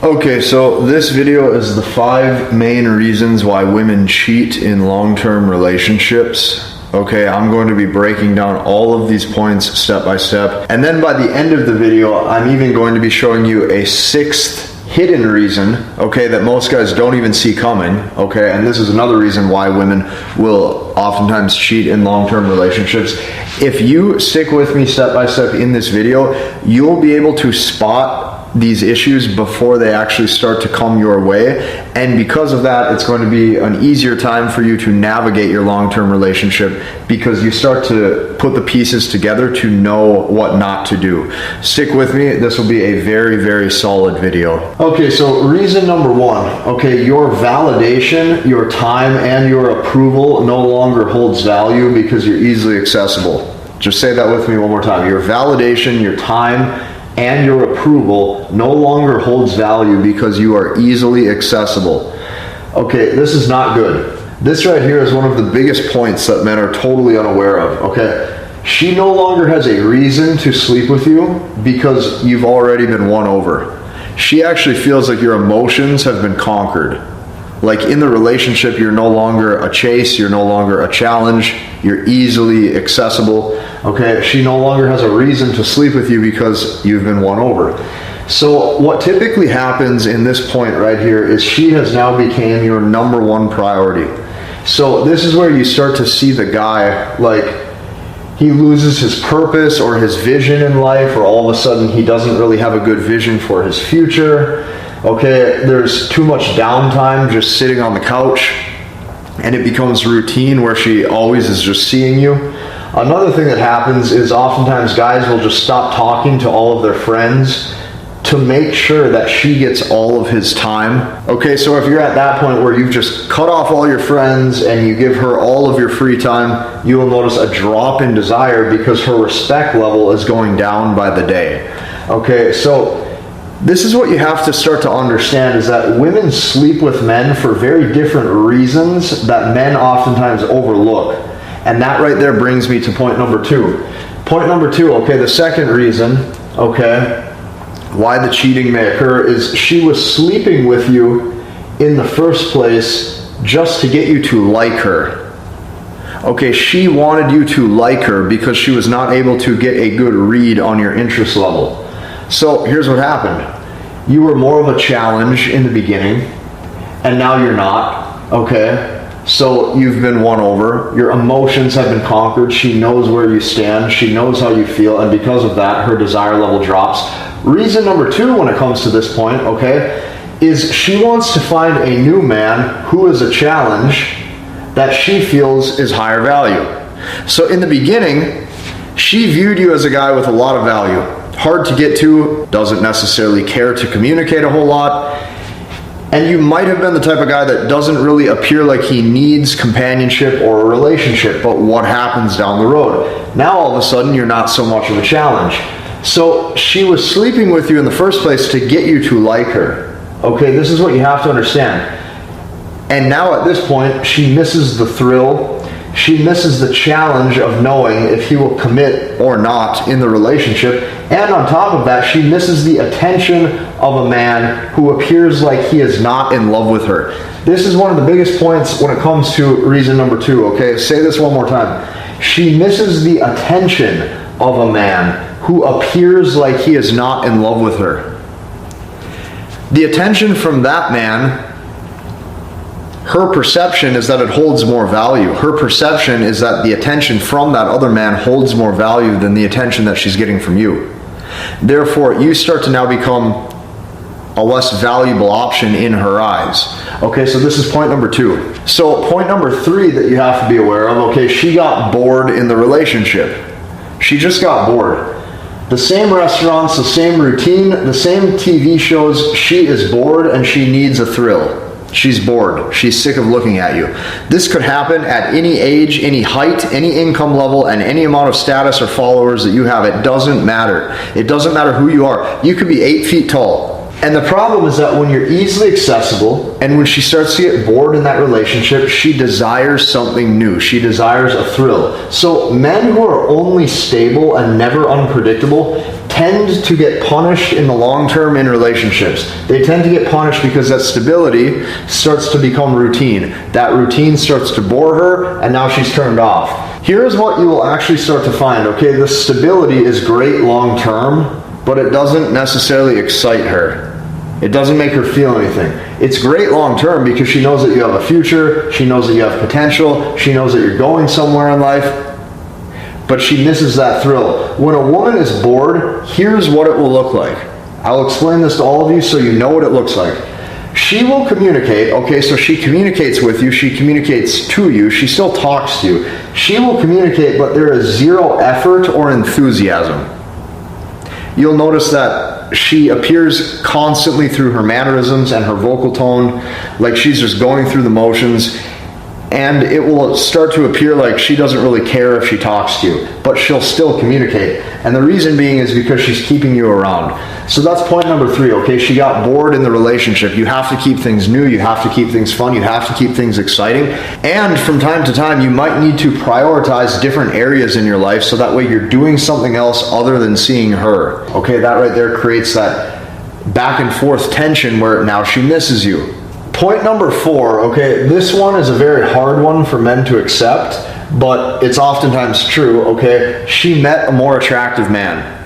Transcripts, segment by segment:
Okay, so this video is the 5 main reasons why women cheat in long-term relationships. Okay, I'm going to be breaking down all of these points step by step. And then by the end of the video, I'm even going to be showing you a 6th hidden reason, okay, that most guys don't even see coming, okay? And this is another reason why women will oftentimes cheat in long-term relationships. If you stick with me step by step in this video, you'll be able to spot these issues before they actually start to come your way, and because of that, it's going to be an easier time for you to navigate your long-term relationship because you start to put the pieces together to know what not to do. Stick with me, this will be a very, very solid video. Okay, so reason number 1, okay, your validation, your time, and your approval no longer holds value because you're easily accessible. Just say that with me one more time. Your validation, your time, and your approval no longer holds value because you are easily accessible. Okay, this is not good. This right here is one of the biggest points that men are totally unaware of, okay? She no longer has a reason to sleep with you because you've already been won over. She actually feels like your emotions have been conquered. Like in the relationship, you're no longer a chase, you're no longer a challenge, you're easily accessible. Okay, she no longer has a reason to sleep with you because you've been won over. So what typically happens in this point right here is she has now became your number 1 priority. So this is where you start to see the guy, like he loses his purpose or his vision in life, or all of a sudden he doesn't really have a good vision for his future. Okay, there's too much downtime just sitting on the couch, and it becomes routine where she always is just seeing you. Another thing that happens is oftentimes guys will just stop talking to all of their friends to make sure that she gets all of his time. Okay, so if you're at that point where you've just cut off all your friends and you give her all of your free time, you will notice a drop in desire because her respect level is going down by the day. Okay, so this is what you have to start to understand, is that women sleep with men for very different reasons that men oftentimes overlook. And that right there brings me to point number 2. Point number 2, okay, the second reason, okay, why the cheating may occur is she was sleeping with you in the first place just to get you to like her. Okay, she wanted you to like her because she was not able to get a good read on your interest level. So here's what happened. You were more of a challenge in the beginning, and now you're not, okay? So you've been won over. Your emotions have been conquered. She knows where you stand. She knows how you feel, and because of that, her desire level drops. Reason number 2 when it comes to this point, okay, is she wants to find a new man who is a challenge that she feels is higher value. So in the beginning, she viewed you as a guy with a lot of value. Hard to get to, doesn't necessarily care to communicate a whole lot, and you might have been the type of guy that doesn't really appear like he needs companionship or a relationship, but what happens down the road? Now all of a sudden you're not so much of a challenge. So she was sleeping with you in the first place to get you to like her. Okay, this is what you have to understand. And now at this point, she misses the thrill. She misses the challenge of knowing if he will commit or not in the relationship. And on top of that, she misses the attention of a man who appears like he is not in love with her. This is one of the biggest points when it comes to reason number 2, okay? Say this one more time. She misses the attention of a man who appears like he is not in love with her. The attention from that man, her perception is that it holds more value. Her perception is that the attention from that other man holds more value than the attention that she's getting from you. Therefore, you start to now become a less valuable option in her eyes. Okay, so this is point number 2. So point number 3 that you have to be aware of, okay, she got bored in the relationship. She just got bored. The same restaurants, the same routine, the same TV shows, she is bored and she needs a thrill. She's bored. She's sick of looking at you. This could happen at any age, any height, any income level, and any amount of status or followers that you have. It doesn't matter. It doesn't matter who you are. You could be 8 feet tall. And the problem is that when you're easily accessible and when she starts to get bored in that relationship, she desires something new. She desires a thrill. So men who are only stable and never unpredictable tend to get punished in the long term in relationships. They tend to get punished because that stability starts to become routine. That routine starts to bore her, and now she's turned off. Here's what you will actually start to find, okay? The stability is great long term, but it doesn't necessarily excite her. It doesn't make her feel anything. It's great long term because she knows that you have a future, she knows that you have potential, she knows that you're going somewhere in life, but she misses that thrill. When a woman is bored, here's what it will look like. I'll explain this to all of you so you know what it looks like. She will communicate, okay, so she communicates with you, she communicates to you, she still talks to you. She will communicate, but there is zero effort or enthusiasm. You'll notice that she appears constantly through her mannerisms and her vocal tone, like she's just going through the motions, and it will start to appear like she doesn't really care if she talks to you, but she'll still communicate. And the reason being is because she's keeping you around. So that's point number 3, okay? She got bored in the relationship. You have to keep things new, you have to keep things fun, you have to keep things exciting. And from time to time, you might need to prioritize different areas in your life so that way you're doing something else other than seeing her. Okay, that right there creates that back and forth tension where now she misses you. Point number 4, okay, this one is a very hard one for men to accept, but it's oftentimes true, okay? She met a more attractive man.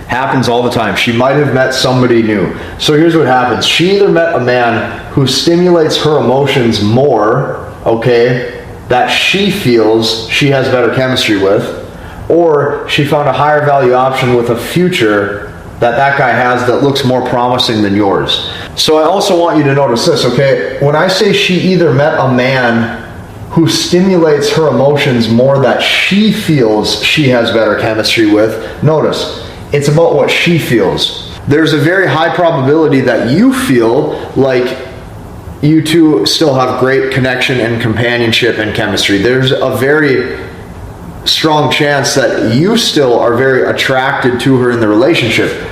Happens all the time. She might have met somebody new. So here's what happens. She either met a man who stimulates her emotions more, okay, that she feels she has better chemistry with, or she found a higher value option with a future that guy has that looks more promising than yours. So I also want you to notice this, okay? When I say she either met a man who stimulates her emotions more that she feels she has better chemistry with, notice, it's about what she feels. There's a very high probability that you feel like you two still have great connection and companionship and chemistry. There's a very strong chance that you still are very attracted to her in the relationship.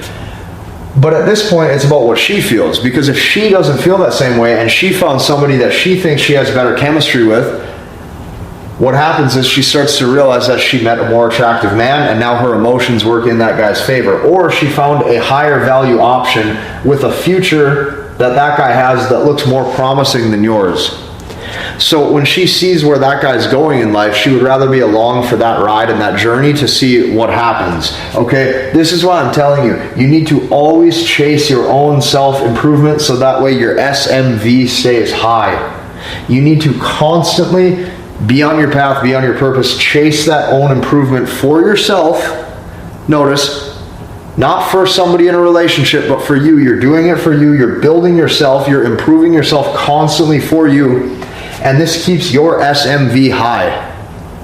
But at this point, it's about what she feels. Because if she doesn't feel that same way and she found somebody that she thinks she has better chemistry with, what happens is she starts to realize that she met a more attractive man and now her emotions work in that guy's favor. Or she found a higher value option with a future that guy has that looks more promising than yours. So when she sees where that guy's going in life, she would rather be along for that ride and that journey to see what happens. Okay, this is why I'm telling you, you need to always chase your own self-improvement so that way your SMV stays high. You need to constantly be on your path, be on your purpose, chase that own improvement for yourself. Notice, not for somebody in a relationship, but for you. You're doing it for you, you're building yourself, you're improving yourself constantly for you. And this keeps your SMV high.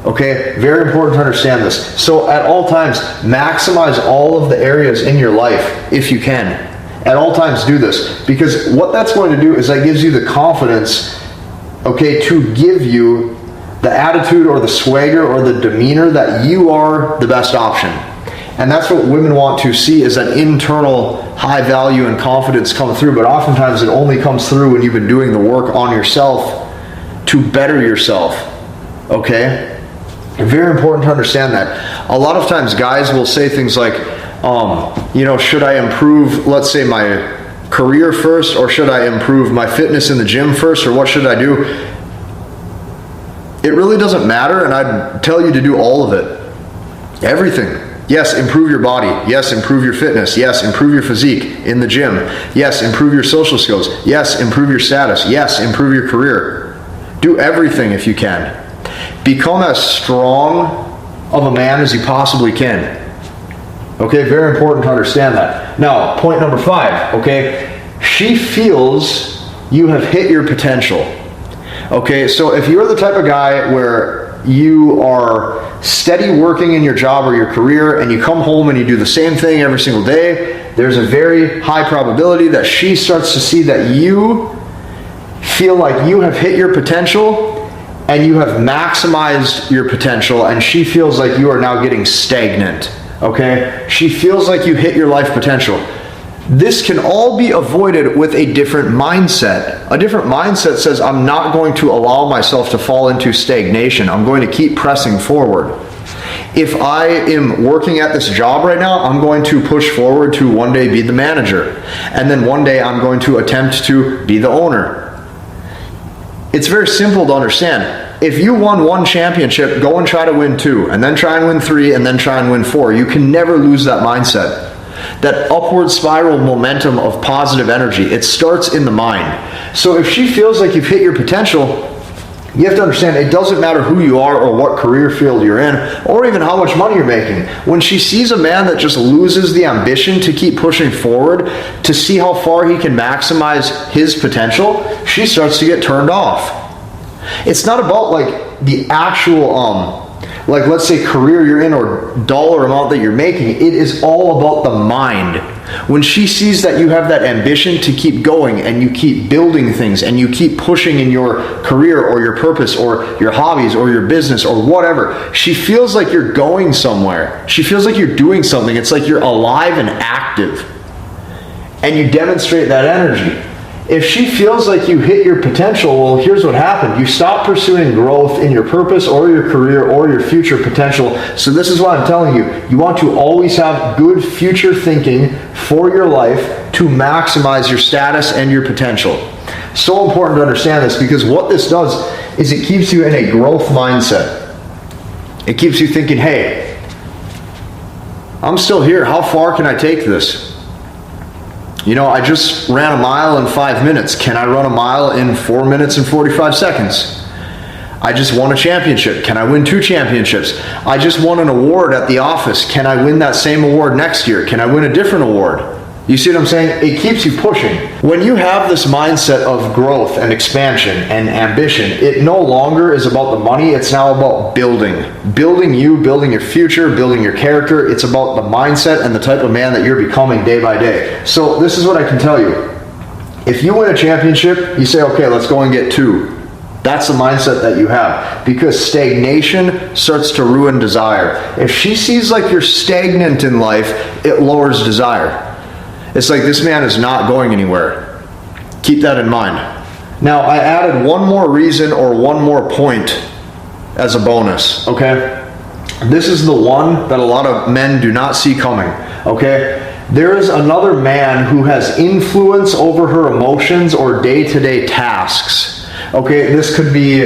Okay, very important to understand this. So at all times, maximize all of the areas in your life if you can. At all times do this, because what that's going to do is that gives you the confidence, okay, to give you the attitude or the swagger or the demeanor that you are the best option. And that's what women want to see, is that internal high value and confidence come through. But oftentimes it only comes through when you've been doing the work on yourself to better yourself, okay? Very important to understand that. A lot of times guys will say things like, should I improve, let's say, my career first, or should I improve my fitness in the gym first, or what should I do? It really doesn't matter, and I'd tell you to do all of it. Everything. Yes, improve your body. Yes, improve your fitness. Yes, improve your physique in the gym. Yes, improve your social skills. Yes, improve your status. Yes, improve your career. Do everything if you can. Become as strong of a man as you possibly can. Okay, very important to understand that. Now, point number 5, okay? She feels you have hit your potential. Okay, so if you're the type of guy where you are steady working in your job or your career and you come home and you do the same thing every single day, there's a very high probability that she starts to see that you feel like you have hit your potential and you have maximized your potential, and she feels like you are now getting stagnant. Okay? She feels like you hit your life potential. This can all be avoided with a different mindset. A different mindset says, I'm not going to allow myself to fall into stagnation. I'm going to keep pressing forward. If I am working at this job right now, I'm going to push forward to one day be the manager. And then one day I'm going to attempt to be the owner. It's very simple to understand. If you won 1 championship, go and try to win 2, and then try and win 3, and then try and win 4. You can never lose that mindset. That upward spiral momentum of positive energy, it starts in the mind. So if she feels like you've hit your potential, you have to understand it doesn't matter who you are or what career field you're in or even how much money you're making. When she sees a man that just loses the ambition to keep pushing forward to see how far he can maximize his potential, she starts to get turned off. It's not about like the actual like let's say career you're in or dollar amount that you're making. It is all about the mind. When she sees that you have that ambition to keep going and you keep building things and you keep pushing in your career or your purpose or your hobbies or your business or whatever, she feels like you're going somewhere. She feels like you're doing something. It's like you're alive and active. And you demonstrate that energy. If she feels like you hit your potential, well, here's what happened. You stop pursuing growth in your purpose or your career or your future potential. So this is what I'm telling you. You want to always have good future thinking for your life to maximize your status and your potential. So important to understand this, because what this does is it keeps you in a growth mindset. It keeps you thinking, hey, I'm still here. How far can I take this? You know, I just ran a mile in 5 minutes. Can I run a mile in 4 minutes and 45 seconds? I just won a championship. Can I win 2 championships? I just won an award at the office. Can I win that same award next year? Can I win a different award? You see what I'm saying? It keeps you pushing. When you have this mindset of growth and expansion and ambition, it no longer is about the money. It's now about building. Building you, building your future, building your character. It's about the mindset and the type of man that you're becoming day by day. So this is what I can tell you. If you win a championship, you say, okay, let's go and get 2. That's the mindset that you have, because stagnation starts to ruin desire. If she sees like you're stagnant in life, it lowers desire. It's like, this man is not going anywhere. Keep that in mind. Now, I added one more reason or one more point as a bonus, okay? This is the one that a lot of men do not see coming, okay? There is another man who has influence over her emotions or day-to-day tasks, okay? This could be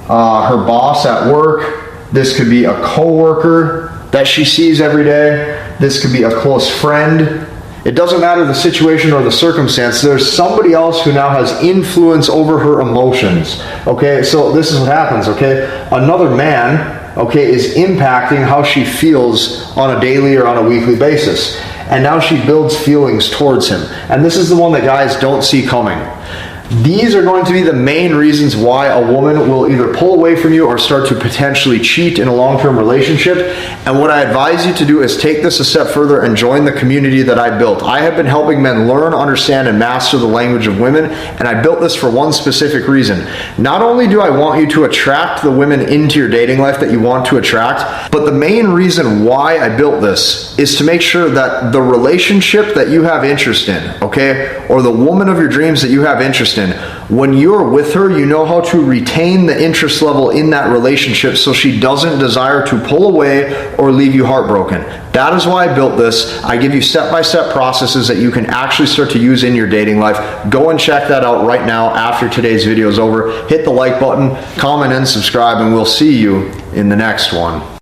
her boss at work. This could be a coworker that she sees every day. This could be a close friend. It doesn't matter the situation or the circumstance. There's somebody else who now has influence over her emotions. Okay, so this is what happens, okay? Another man, okay, is impacting how she feels on a daily or on a weekly basis. And now she builds feelings towards him. And this is the one that guys don't see coming. These are going to be the main reasons why a woman will either pull away from you or start to potentially cheat in a long-term relationship. And what I advise you to do is take this a step further and join the community that I built. I have been helping men learn, understand, and master the language of women, and I built this for one specific reason. Not only do I want you to attract the women into your dating life that you want to attract, but the main reason why I built this is to make sure that the relationship that you have interest in, okay, or the woman of your dreams that you have interest in, when you're with her, you know how to retain the interest level in that relationship so she doesn't desire to pull away or leave you heartbroken. That is why I built this. I give you step-by-step processes that you can actually start to use in your dating life. Go and check that out right now after today's video is over. Hit the like button, comment, and subscribe, and we'll see you in the next one.